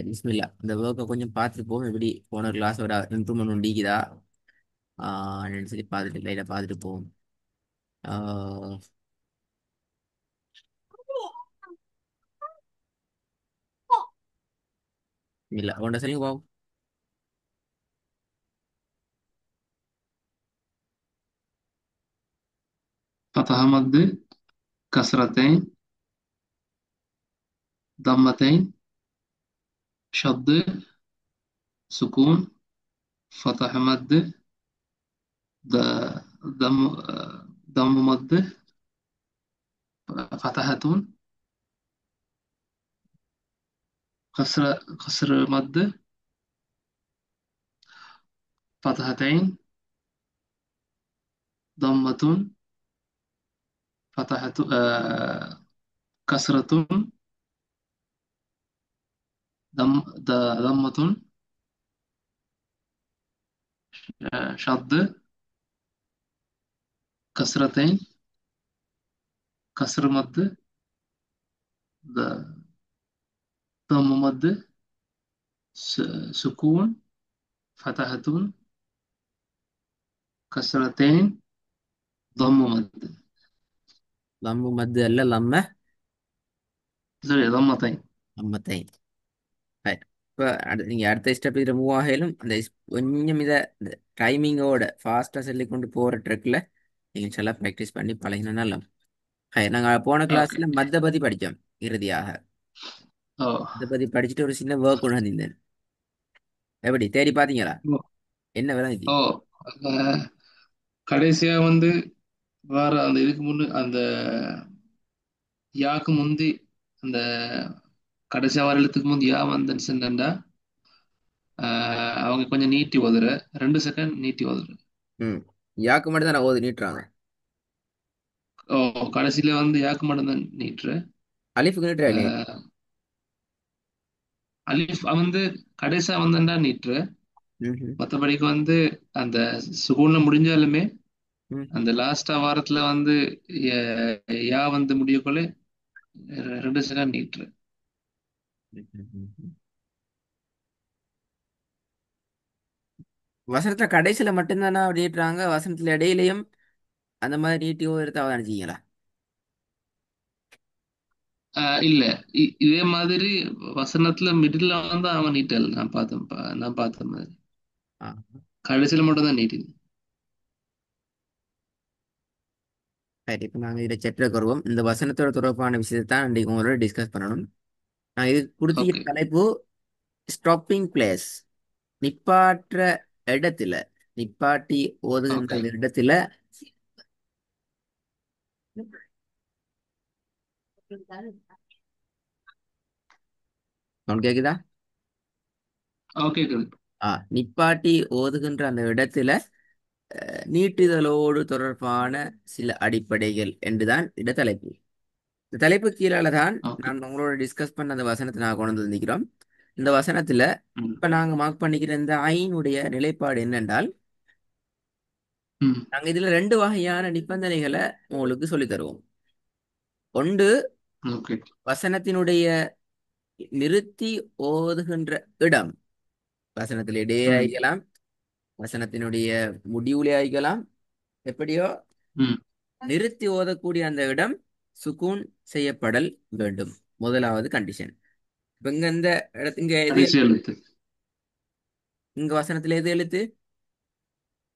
பிஸ்மில்லா இந்த ஒர்க்கை கொஞ்சம் பார்த்துட்டு போவோம் எப்படி போன கிளாஸ் ஒரு இம்ப்ரூவ்மெண்ட் உண்டிக்குதா சொல்லி பார்த்துட்டு லைட்டாக பார்த்துட்டு போவோம். ஆஹ் இல்லை ஒன்றை சொல்லுங்க பாவம். فتح مد كسرتين ضمتين شد سكون فتح مد ضم ضم مد فتحة كسر كسر مد فتحتين ضمة فتحة كسرة ضمة شد كسرتين كسر مد ضم مد سكون فتحة كسرتين ضم مد லம்மு மத்து அல்ல லம்ம சரி ضمتين லம்மத்தை. இப்போ நீங்கள் அடுத்த ஸ்டெப் இதில் மூவ் ஆகலும் அந்த கொஞ்சம் இதை இந்த டைமிங்கோட ஃபாஸ்ட்டாக சொல்லி கொண்டு போகிற ட்ரெக்கில் நீங்கள் நல்லா ப்ராக்டிஸ் பண்ணி பழகினா. நாங்கள் போன ஓகே கிளாஸில் மத்தை பற்றி படித்தோம் இறுதியாக. ஓ இதை பற்றி படிச்சுட்டு ஒரு சின்ன ஒர்க் கொண்டு வந்திருந்தேன். எப்படி தேடி பார்த்தீங்களா? ஓ என்ன விளைஞ்சி? ஓ. அஹ், கடைசியா வந்து வேற அந்த இதுக்கு முன்னு அந்த யாக்கு முந்தி அந்த கடைசியா வர எழுத்துக்கு முந்தி யா வந்துன்னு சொன்னா அவங்க கொஞ்சம் நீட்டி ஓதுற 2 செகண்ட் நீட்டி ஓதுற. ம். யாக்கு மட்டும் தான் நான் ஓதி நீட்டுறாங்க. ஓ கடைசியில வந்து யாக்கு மட்டும் தான் நீட்டுற. அலிஃபுக்கு நீட்டுறா இல்லையே? அஹ், அலிஃப் வந்து கடைசியா வந்தா நீட்டுற. ம் மற்றபடிக்கு வந்து அந்த சுகூன்ல முடிஞ்சாலுமே ம் அந்த லாஸ்டா வாரத்துல வந்து யா வந்து முடியக்குள்ள 2 செகண்ட் நீட்டுற. ம். வசனத்துல கடைசியில மட்டும்தானா அப்படி நீட்டுறாங்க, வசனத்துல இடையிலையும் அந்த மாதிரி நீட்டியோ எடுத்து அவதானிச்சிங்களா? இல்ல இதே மாதிரி வசனத்துல மிடில் வந்து அவன் நீட்டல் நான் பார்த்தேன் நான் பார்த்த மாதிரி ஆ கடைசியில மட்டும் தான் நீட்டி. சரி, இப்போ நாங்கள் இதை செட்டில் வருவோம். இந்த வசனத்தோட தொடர்பான விஷயத்தை தான் இன்றைக்கு உங்களோட டிஸ்கஸ் பண்ணணும். நான் இது கொடுத்திய ஓகே தலைப்பு ஸ்டாப்பிங் பிளேஸ், நிப்பாற்ற இடத்துல, நிப்பாட்டி ஓதுகின்ற ஓகே இடத்துல. உனக்கு கேக்குதா? ஓகே நிப்பாட்டி ஓதுகின்ற அந்த இடத்துல நீட்டுதலோடு தொடர்பான சில அடிப்படைகள் என்றுதான் இந்த தலைப்பு. இந்த தலைப்பு கீழால தான் ஓகே. நான் உங்களோட டிஸ்கஸ் பண்ண அந்த வசனத்தை நான் கொண்டு வந்திருக்கிறோம். இந்த வசனத்துல ம் இப்ப நாங்க மார்க் பண்ணிக்கிற இந்த ஐனுடைய நிலைப்பாடு என்னென்றால், ம் நாங்க இதுல ரெண்டு வகையான நிபந்தனைகளை உங்களுக்கு சொல்லித் தருவோம். ஒன்று, ஓகே வசனத்தினுடைய நிறுத்தி ஓதுகின்ற இடம், வசனத்தில் இடையே ம் ஆகிக்கலாம், வசனத்தினுடைய முடிவுலே ஆகிக்கலாம், எப்படியோ ம் நிறுத்தி ஓதக்கூடிய அந்த இடம் சுக்கூன் செய்யப்படல் வேண்டும். முதலாவது கண்டிஷன். இப்ப இங்க இந்த இடத்து இங்க எது கடைசி எழுத்து. இங்க வசனத்துல எது எழுத்து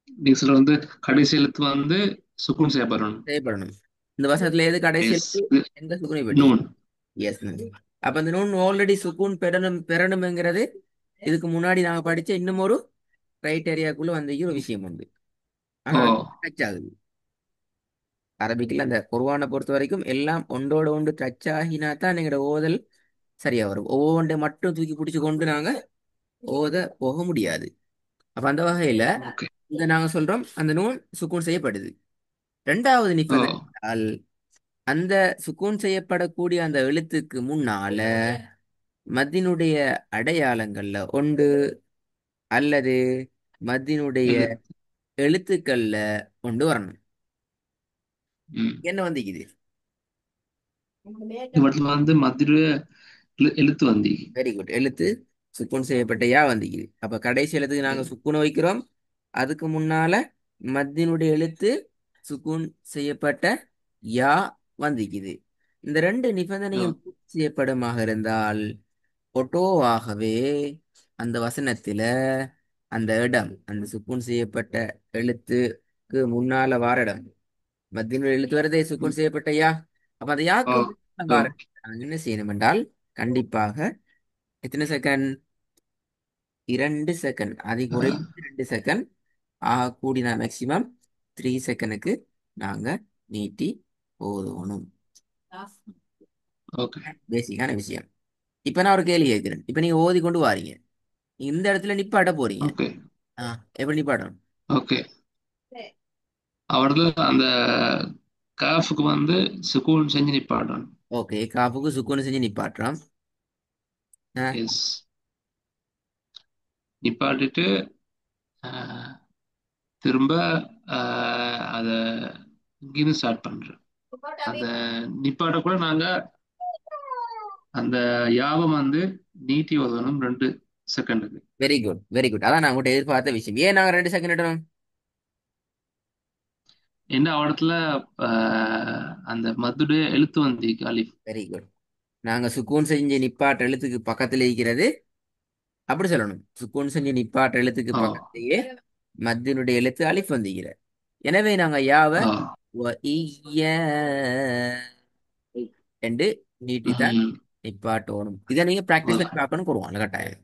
நீங்க சொல்ற வந்து கடைசி எழுத்து வந்து சுக்குன் செய்யப்படணும். செய்யப்படணும்? இந்த வசனத்துல எது கடைசி எஸ் எழுத்து? எந்த சுக்குனை பெற்று? நூன். எஸ். அப்ப இந்த நூன் ஆல்ரெடி சுக்கூன் பெறணும்ங்கிறது இதுக்கு முன்னாடி நாங்க படிச்ச இன்னும் ஒரு கிரைட்டேரியாக்குள்ள வந்த ஒரு விஷயம் உண்டு. ஆனா ஓ அது டச் ஆகுது. அரபிக்கில் அந்த குர்ஆனை பொறுத்த வரைக்கும் எல்லாம் ஒன்றோட ஒன்று டச் ஆகினா தான் எங்களோட ஓதல் சரியா வரும். ஒவ்வொன்றை மட்டும் தூக்கி பிடிச்சு கொண்டு நாங்க ஓத போக முடியாது. அப்ப அந்த வகையில ஓகே இங்க நாங்க சொல்றோம் அந்த நூன் சுக்கூன் செய்யப்படுது. இரண்டாவது ஓ நிபந்தனை என்றால், அந்த சுக்கூன் செய்யப்படக்கூடிய அந்த எழுத்துக்கு முன்னால மத்தினுடைய அடையாளங்கள்ல ஒன்று அல்லது மத்தினுடைய எழுத்து. எழுத்துக்கள்ல ஒன்று வரணும். ம் என்ன வந்திக்குது? இவற்றில் வந்து மதுரை எழுத்து வந்தி. Very good. எழுத்து சுக்குன் செய்யப்பட்ட யா வந்திக்குது. அப்ப கடைசி எழுத்துக்கு நாங்க சுக்குன் வைக்கிறோம். அதுக்கு முன்னால மத்தினுடைய எழுத்து சுக்குன் செய்யப்பட்ட யா வந்திக்குது. இந்த ரெண்டு ஓ நிபந்தனையும் பூர்த்தி செய்யப்படுமாக இருந்தால் ஒட்டோவாகவே அந்த வசனத்தில அந்த இடம் அந்த சுக்குன் செய்யப்பட்ட எழுத்துக்கு முன்னால வார இடம் மத்தியினுடைய எழுத்து வரதே சுக்குன் ம். செய்யப்பட்ட யா. அப்ப அந்த ஓ யாக்கு முன்னால ஓ வார நாங்க என்ன செய்யணும் என்றால் கண்டிப்பாக எத்தனை செகண்ட்? 2 செகண்ட். அதை ஆ, குறைந்து 2 செகண்ட். ஆக கூடின மேக்சிமம் 3 செகண்டுக்கு நாங்க நீட்டி போதணும். ஓகே பேசிக்கான விஷயம். இப்ப நான் ஒரு கேள்வி கேட்கிறேன். இப்ப நீங்க ஓதி கொண்டு வாரீங்க. இந்த இடத்துல நிப்பாட்ட போறீங்க. ஓகே ஆ, எப்படி நிப்பாட்டணும்? ஓகே. அவர்கள் அந்த காஃபுக்கு வந்து சுக்கூன் செஞ்சு நிப்பாட்டணும். ஓகே, காப்புக்கு சுக்குன்னு செஞ்சு நிப்பாட்டுறோம். ஆ, எஸ். நிப்பாட்டிட்டு ஆ, திரும்ப அதை இங்கிருந்து ஸ்டார்ட் பண்றேன். அந்த நிப்பாட்ட கூட நாங்க அந்த யாபம் வந்து நீட்டி உதவணும் 2 செகண்டுக்கு. Very good very good. அதான் நான் உங்கள்கிட்ட எதிர்பார்த்த விஷயம். ஏன் நாங்க 2 செகண்ட் இடணும்? என்ன இடத்துல அந்த மத்துடைய எழுத்து வந்து அலிஃப். Very good. நாங்க சுக்கூன் செஞ்சு நிப்பாட்ட எழுத்துக்கு பக்கத்துல இருக்கிறது. அப்படி சொல்லணும். சுக்கூன் செஞ்சு நிப்பாட்ட எழுத்துக்கு ஓ பக்கத்திலேயே மத்தினுடைய எழுத்து அலிஃப் வந்திக்கிற. எனவே நாங்க யாவ ஓ வ இய்ய என்று நீட்டித்தான் ம் நிப்பாட்டணும். இதை நீங்க பிராக்டிஸ் பண்ணி பார்க்கணும் குருவான்ல கட்டாயம்.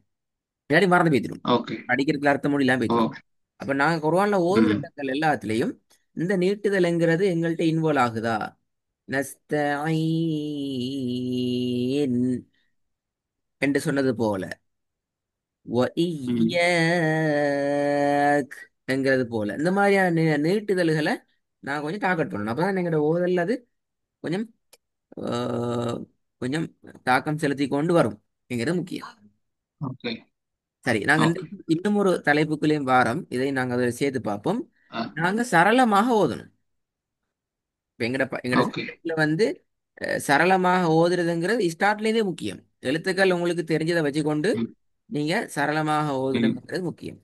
இல்லாட்டி மறந்து போய்த்திடும். ஓகே படிக்கிறதுல அர்த்தம் இல்லாம ஓ போய்த்திடும். அப்ப நாங்க குர்ஆன்ல ஓதுற ம் இடங்கள் எல்லாத்துலயும் இந்த நீட்டுதல்ங்கிறது எங்கள்கிட்ட இன்வால்வ் ஆகுதா? நஸ்தஈன் என்று சொன்னது போல ம் வஇய்யாக் என்கிறது போல இந்த மாதிரியான நீட்டுதல்களை நான் கொஞ்சம் டாக்கெட் பண்ணணும். அப்பதான் எங்களோட ஓதல் அது கொஞ்சம் ஆஹ், கொஞ்சம் தாக்கம் செலுத்தி கொண்டு வரும் என்கிறது முக்கியம். ஓகே சரி, நாங்க ஓகே இன்னும் ஒரு தலைப்புக்குள்ளேயும் வாரம் இதை நாங்க அதில் சேர்த்து பார்ப்போம். ஆ நாங்க சரளமாக ஓதணும். இப்ப எங்கட ஓகே சப்ஜெக்ட்ல வந்து சரளமாக ஓதுறதுங்கிறது ஸ்டார்ட்லேருந்தே முக்கியம். எழுத்துக்கள் உங்களுக்கு தெரிஞ்சதை வச்சுக்கொண்டு ம் நீங்க சரளமாக ம் ஓதணுங்கிறது முக்கியம்.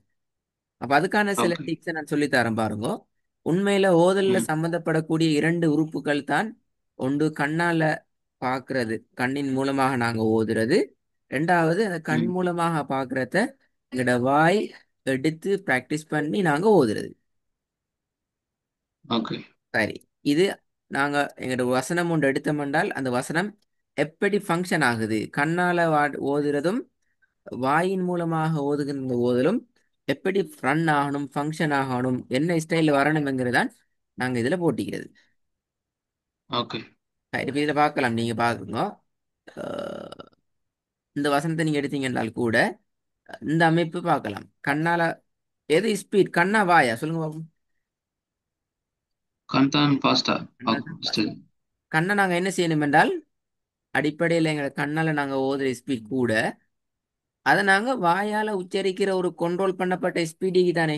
அப்ப அதுக்கான சில ஓகே டிப்ஸை நான் சொல்லி தரேன் பாருங்க. உண்மையில ஓதல்ல ம் சம்பந்தப்படக்கூடிய இரண்டு உறுப்புகள் தான். ஒன்று கண்ணால பார்க்கிறது, கண்ணின் மூலமாக நாங்க ஓதுறது. ரெண்டாவது அந்த கண் ம் மூலமாக பார்க்கறத எங்களோட வாய் எடுத்து பிராக்டிஸ் பண்ணி நாங்க ஓதுறது. ஓகே சரி, இது நாங்க எங்களோட வசனம் ஒன்று எடுத்தோம்னால் அந்த வசனம் எப்படி ஃபங்க்ஷன் ஆகுது, கண்ணால ஓதுறதும் வாயின் மூலமாக ஓதுகின்ற இந்த ஓதலும் எப்படி ரன் ஆகணும், ஃபங்க்ஷன் ஆகணும், என்ன ஸ்டைலில் வரணுங்கிறதான் நாங்க இதுல போட்டிக்கிறது. ஓகே இப்ப இதுல பார்க்கலாம். நீங்க பாருங்க. அஹ், இந்த வசனத்தை நீங்க எடுத்தீங்க என்றால் கூட இந்த அமைப்பு பார்க்கலாம். கண்ணால எது ஸ்பீட், கண்ணா வாயா சொல்லுங்க பாப்போம். கண்தான் பாஸ்டா கண்ணா தான் fast. ஸ்டில். கண்ணை நாங்க என்ன செய்யணும் என்றால் அடிப்படையில் எங்க கண்ணால நாங்க ஓதுற ஸ்பீட் கூட அதை நாங்க வாயால உச்சரிக்கிற ஒரு கண்ட்ரோல் பண்ணப்பட்ட ஸ்பீடுக்கு தானே.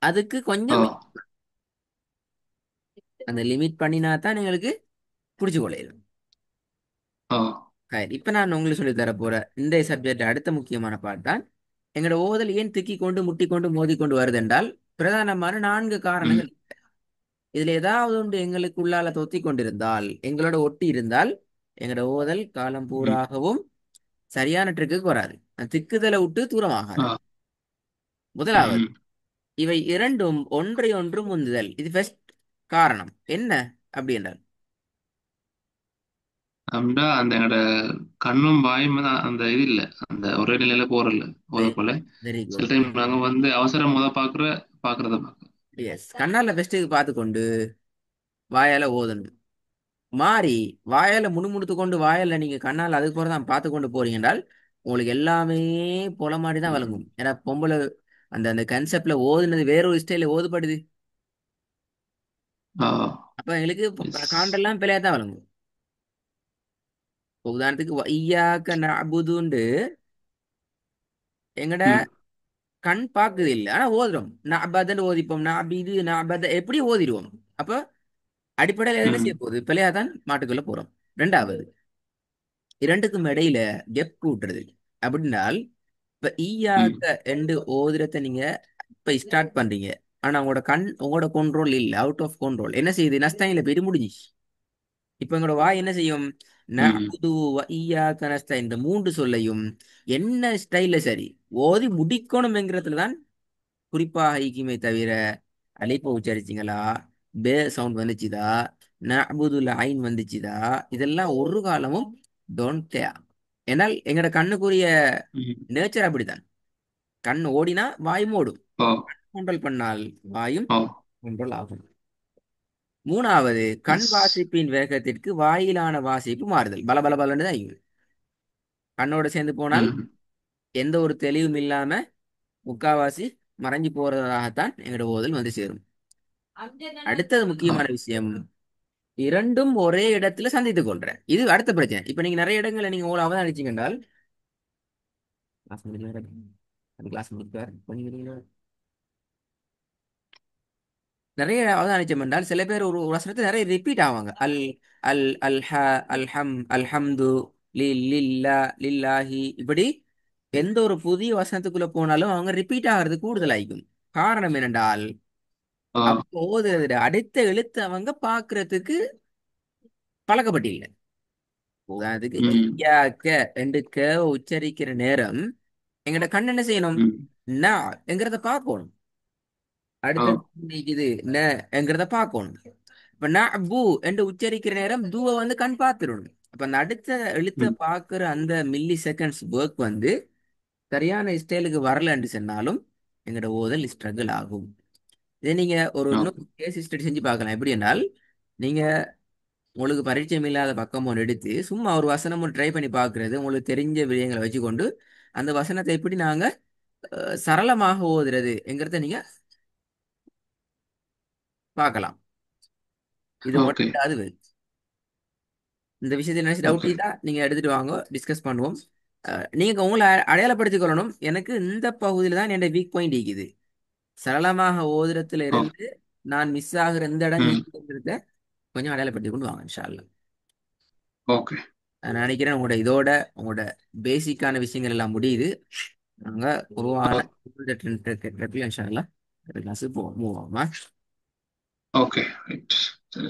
அதுக்கு ஓ கொஞ்சம் அந்த லிமிட் பண்ணினா தான் எங்களுக்கு பிடிச்சு கொள்ளையிடும். ஓ இப்ப நான் உங்களுக்கு சொல்லி தர போற இந்த சப்ஜெக்ட் அடுத்த முக்கியமான பாட்டு தான். எங்களோட ஓதல் ஏன் திக்கி கொண்டு முட்டி கொண்டு மோதி கொண்டு வருது என்றால் பிரதானமான 4 ம் காரணங்கள். இதுல ஏதாவது ஒன்று எங்களுக்கு உள்ளால தொத்தி கொண்டிருந்தால், எங்களோட ஒட்டி இருந்தால் எங்களோட ஓதல் காலம் ம் பூராகவும் சரியான ட்ரிக்குக்கு வராது. அந்த திக்குதலை விட்டு தூரமாகாது. ஓ முதலாவது, ம் இவை இரண்டும் ஒன்றை ஒன்று முந்துதல். இது ஃபர்ஸ்ட் காரணம் என்ன அப்படி என்றால் அப்படின்னா அந்த என்னோட கண்ணும் வாயும் தான் அந்த இது இல்ல, அந்த ஒரே நிலையில போறல போத வெரி போல. வெரி சில குட். டைம் நாங்க வந்து அவசரம் பாக்குறத பார்க்க. எஸ், கண்ணால ஃபர்ஸ்ட் பார்த்து கொண்டு வாயால ஓதணும். மாறி வாயால முணுமுணுத்து கொண்டு வாயால நீங்க கண்ணால் அதுக்கு போறதான் பார்த்து கொண்டு போறீங்க என்றால் உங்களுக்கு எல்லாமே போல மாதிரி தான் ம் வழங்கும். ஏன்னா பொம்பளை அந்த அந்த கன்செப்ட்ல ஓதுனது வேற ஒரு ஸ்டைல ஓதுபடுது. ஓ அப்ப எங்களுக்கு எஸ் காண்டெல்லாம் பிள்ளையா தான் வழங்கும். இப்ப உதாரணத்துக்கு ஐயாக்க நபுதுண்டு எங்கட ம் கண் பாக்குது இல்லை, ஆனா ஓதுறோம். நான் அபாதன்னு ஓதிப்போம், நான் அபிது நான் அபாத எப்படி ஓதிடுவோம். அப்ப அடிப்படையில் என்ன ம் செய்ய போகுது, பிள்ளையா தான் மாட்டுக்குள்ள போறோம். ரெண்டாவது, இரண்டுக்கும் இடையில கெப் கூட்டுறது. அப்படின்னால் இப்ப ஈயாக்க ம், என்று ஓதுறத நீங்க இப்ப ஸ்டார்ட் பண்றீங்க. ஆனா உங்களோட உங்களோட கண்ட்ரோல் இல்ல, அவுட் ஆஃப் கண்ட்ரோல். என்ன செய்யுது? நஸ்தானில போயிட்டு முடிஞ்சிச்சு. இப்ப எங்களோட வாய் என்ன செய்யும்? ம், நஅ்புது வ ஈயாக்க நஸ்தைன், இந்த மூன்று சொல்லையும் என்ன ஸ்டைல்ல சரி ஓதி முடிக்கணும்ங்கிறதுல தான் குறிப்பாக ஈக்குமே தவிர, அலிப்ப உச்சரிச்சிங்களா, பே சவுண்ட் வந்துச்சுதா, நஅ்புதுல ஐன் வந்துச்சுதா, இதெல்லாம் ஒரு காலமும் டோன்ட் கேர். ஏன்னால் எங்கட கண்ணுக்குரிய ம். நேச்சர் அப்படித்தான். கண் ஓடினா வாயும் ஓடும். ஓ, கண்ட்ரோல் பண்ணால் வாயும் ஓ, கண்ட்ரோல் ஆகும். மூணாவது, கண் எஸ். வாசிப்பின் வேகத்திற்கு வாயிலான வாசிப்பு மாறுதல். பல பல பலன்னு தான் இருக்கும். கண்ணோட சேர்ந்து போனால் ம், எந்த ஒரு தெளிவும் இல்லாம முக்காவாசி மறைஞ்சு போறதாகத்தான் எங்களோட ஓதல் வந்து சேரும். அடுத்தது ஓ, முக்கியமான விஷயம், இரண்டும் ஒரே இடத்துல சந்தித்துக் கொள்றேன். இது அடுத்த பிரச்சனை. இப்ப நீங்க நிறைய இடங்கள்ல நீங்க உங்களை அவதானிச்சீங்க என்றால், கிளாஸ் முடிக்கல, கிளாஸ் முடிப்பார் கொஞ்சம் நிறைய அவதானிச்சோம் என்றால், சில பேர் ஒரு வசனத்தை நிறைய ரிப்பீட் ஆவாங்க. அல் அல் அல்ஹ அல்ஹம்து லில்லா லில்லாஹி, இப்படி எந்த ஒரு புதிய வசனத்துக்குள்ள போனாலும் அவங்க ரிப்பீட் ஆகிறது கூடுதலாயிக்கும். காரணம் என்னென்றால், ஓ, அப்போ ஓதுறது அடுத்த எழுத்து அவங்க பார்க்கறதுக்கு பழக்கப்பட்டில்லை. உதாரணத்துக்கு ம், ஈயாக்க என்று க உச்சரிக்கிற நேரம் எங்கட கண் என்ன செய்யணும்? ம், ந என்கிறத பார்க்கணும். ஓ, அடுத்தது இது ந என்கிறத பார்க்கணும். இப்ப ந பூ என்று உச்சரிக்கிற நேரம் தூவை வந்து கண் பார்த்துடணும். அப்ப அந்த அடுத்த எழுத்தை ம், பார்க்கிற அந்த மில்லி செகண்ட்ஸ் ஒர்க் வந்து சரியான ஸ்டைலுக்கு வரலன்னு சொன்னாலும் எங்களோட ஓதல் ஸ்ட்ரகிள் ஆகும். இதை நீங்க ஒரு இன்னும் ஓகே, கேஸ் ஸ்டடி செஞ்சு பார்க்கலாம். எப்படி என்றால், நீங்க உங்களுக்கு பரிச்சயம் இல்லாத பக்கம் ஒன்று எடுத்து சும்மா ஒரு வசனம் ஒன்று ட்ரை பண்ணி பார்க்கிறது, உங்களுக்கு தெரிஞ்ச விடயங்களை வச்சுக்கொண்டு அந்த வசனத்தை எப்படி நாங்க சரளமாக ஓதுறது என்கிறத நீங்க பார்க்கலாம். இது ஓகே, ஒன்றாவது இந்த விஷயத்தை நினைச்சு டவுட் ஓகே, தான் நீங்க எடுத்துட்டு வாங்க, டிஸ்கஸ் பண்ணுவோம். நீங்க உங்களை அடையாளப்படுத்திக் கொள்ளணும். எனக்கு இந்த பகுதியில் தான் என்னோட வீக் பாயிண்ட் இருக்குது. சரளமாக ஓதுறதுல ஓ, இருந்து நான் மிஸ் ஆகுற இந்த இடம் ம், இருக்குங்கிறத கொஞ்சம் அடையாளப்படுத்தி கொண்டு வாங்க இன்ஷா அல்லாஹ். ஓகே, நான் நினைக்கிறேன் உங்களோட இதோட உங்களோட பேசிக்கான விஷயங்கள் எல்லாம் முடியுது. நாங்க உருவான ஓ, இன்ஷா அல்லாஹ் கிளாஸ் போவோம் மூவ் ஆகுமா? Okay, right. சரி.